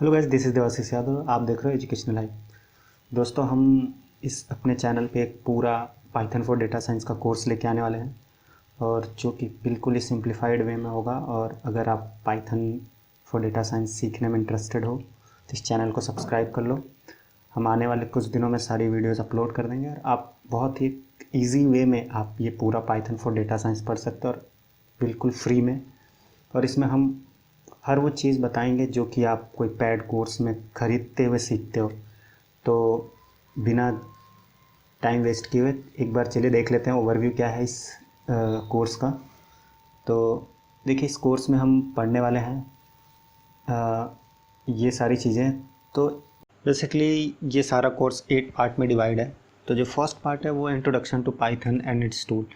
Hello guys, this is Devashish Yadav. आप देख रहे हो एजुकेशनल लाइफ। दोस्तों, हम इस अपने चैनल पे एक पूरा पाइथन फॉर डेटा साइंस का कोर्स लेके आने वाले हैं, और जो कि बिल्कुल ही सिंप्लीफाइड वे में होगा। और अगर आप पाइथन फॉर डेटा साइंस सीखने में इंटरेस्टेड हो तो इस चैनल को सब्सक्राइब कर लो। हम आने वाले कुछ दिनों में सारी वीडियोज़ अपलोड कर देंगे और आप बहुत ही ईजी वे में आप ये पूरा पाइथन फॉर डेटा साइंस पढ़ सकते हो, और बिल्कुल फ्री में। और इसमें हम हर वो चीज़ बताएंगे जो कि आप कोई पेड कोर्स में ख़रीदते हुए सीखते हो। तो बिना टाइम वेस्ट किए हुए एक बार चलिए देख लेते हैं ओवरव्यू क्या है इस कोर्स का। तो देखिए, इस कोर्स में हम पढ़ने वाले हैं ये सारी चीज़ें। तो बेसिकली ये सारा कोर्स 8 पार्ट में डिवाइड है। तो जो फर्स्ट पार्ट है वो introduction to Python and its tool.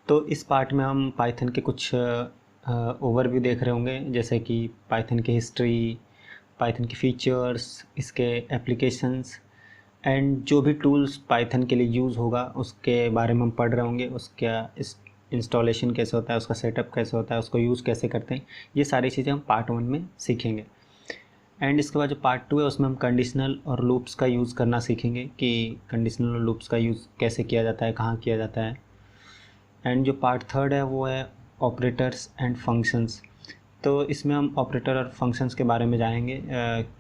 तो इस पार्ट में हम पाइथन के कुछ ओवरव्यू देख रहे होंगे, जैसे कि पाइथन की हिस्ट्री, पाइथन के फीचर्स, इसके एप्लीकेशंस एंड जो भी टूल्स पाइथन के लिए यूज़ होगा उसके बारे में हम पढ़ रहे होंगे। उसका इंस्टॉलेशन कैसे होता है, उसका सेटअप कैसे होता है, उसको यूज़ कैसे करते हैं, ये सारी चीज़ें हम पार्ट 1 में सीखेंगे। एंड इसके बाद जो पार्ट 2 है उसमें हम कंडीशनल और लूप्स का यूज़ करना सीखेंगे कि कंडीशनल और लूप्स का यूज़ कैसे किया जाता है, कहाँ किया जाता है। एंड जो पार्ट 3 है वो है ऑपरेटर्स एंड फंक्शंस। तो इसमें हम ऑपरेटर और फंक्शंस के बारे में जानेंगे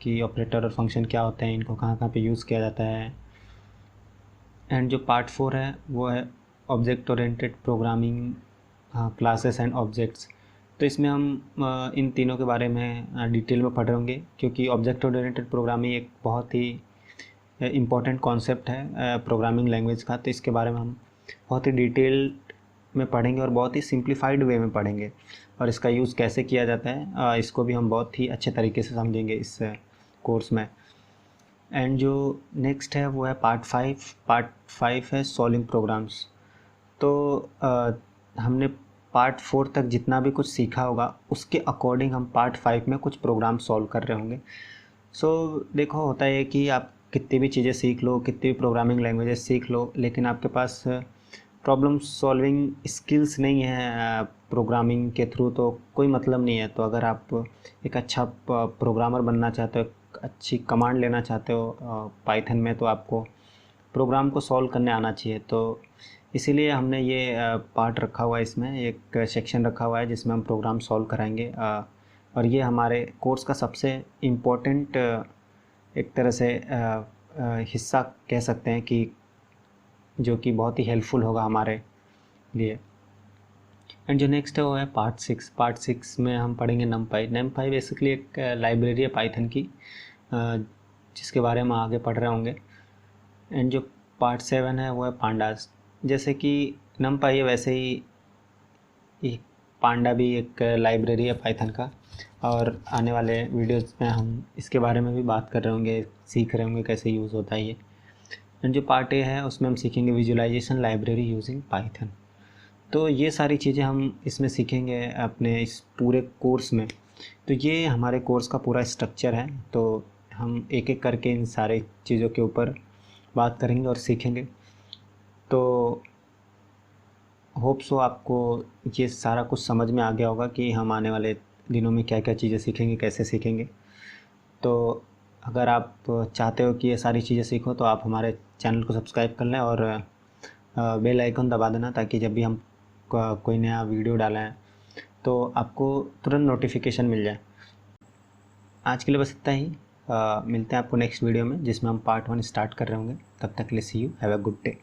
कि ऑपरेटर और फंक्शन क्या होते हैं, इनको कहाँ कहाँ पे यूज़ किया जाता है। एंड जो पार्ट 4 है वो है object oriented programming, classes and objects. तो इसमें हम इन तीनों के बारे में डिटेल में पढ़ रहे होंगे, क्योंकि ऑब्जेक्ट ओरिएंटेड प्रोग्रामिंग एक बहुत ही इम्पॉर्टेंट कॉन्सेप्ट है प्रोग्रामिंग लैंग्वेज का। तो इसके बारे में हम बहुत ही डिटेल में पढ़ेंगे और बहुत ही सिंप्लीफाइड वे में पढ़ेंगे, और इसका यूज़ कैसे किया जाता है इसको भी हम बहुत ही अच्छे तरीके से समझेंगे इस कोर्स में। एंड जो नेक्स्ट है वो है पार्ट 5 है सॉल्विंग प्रोग्राम्स। तो हमने पार्ट 4 तक जितना भी कुछ सीखा होगा उसके अकॉर्डिंग हम पार्ट 5 में कुछ प्रोग्राम सॉल्व कर रहे होंगे। सो देखो, होता है कि आप कितनी भी चीज़ें सीख लो, कितनी भी प्रोग्रामिंग लैंग्वेजेस सीख लो, लेकिन आपके पास प्रॉब्लम सॉल्विंग स्किल्स नहीं है प्रोग्रामिंग के थ्रू, तो कोई मतलब नहीं है। तो अगर आप एक अच्छा प्रोग्रामर बनना चाहते हो, एक अच्छी कमांड लेना चाहते हो पाइथन में, तो आपको प्रोग्राम को सॉल्व करने आना चाहिए। तो इसीलिए हमने ये पार्ट रखा हुआ है, इसमें एक सेक्शन रखा हुआ है जिसमें हम प्रोग्राम सॉल्व कराएंगे। और ये हमारे कोर्स का सबसे इम्पोर्टेंट एक तरह से हिस्सा कह सकते हैं, कि जो कि बहुत ही हेल्पफुल होगा हमारे लिए। एंड जो नेक्स्ट है वो है पार्ट 6 में हम पढ़ेंगे नमपाई बेसिकली एक लाइब्रेरी है पाइथन की, जिसके बारे में आगे पढ़ रहे होंगे। एंड जो पार्ट 7 है वो है पांडास। जैसे कि नमपाई है, वैसे ही पांडा भी एक लाइब्रेरी है पाइथन का, और आने वाले वीडियोज़ में हम इसके बारे में भी बात कर रहे होंगे, सीख रहे होंगे कैसे यूज़ होता है ये। एंड जो पार्ट ए है उसमें हम सीखेंगे विजुअलाइजेशन लाइब्रेरी यूजिंग पाइथन। तो ये सारी चीज़ें हम इसमें सीखेंगे अपने इस पूरे कोर्स में। तो ये हमारे कोर्स का पूरा स्ट्रक्चर है। तो हम एक एक करके इन सारे चीज़ों के ऊपर बात करेंगे और सीखेंगे। तो होप सो आपको ये सारा कुछ समझ में आ गया होगा कि हम आने वाले दिनों में क्या क्या चीज़ें सीखेंगे, कैसे सीखेंगे। तो अगर आप चाहते हो कि ये सारी चीज़ें सीखो तो आप हमारे चैनल को सब्सक्राइब कर लें और बेल आइकन दबा देना, ताकि जब भी हम कोई नया वीडियो डालें तो आपको तुरंत नोटिफिकेशन मिल जाए। आज के लिए बस इतना ही। मिलते हैं आपको नेक्स्ट वीडियो में, जिसमें हम पार्ट 1 स्टार्ट कर रहे होंगे। तब तक के लिए see you, have a good day.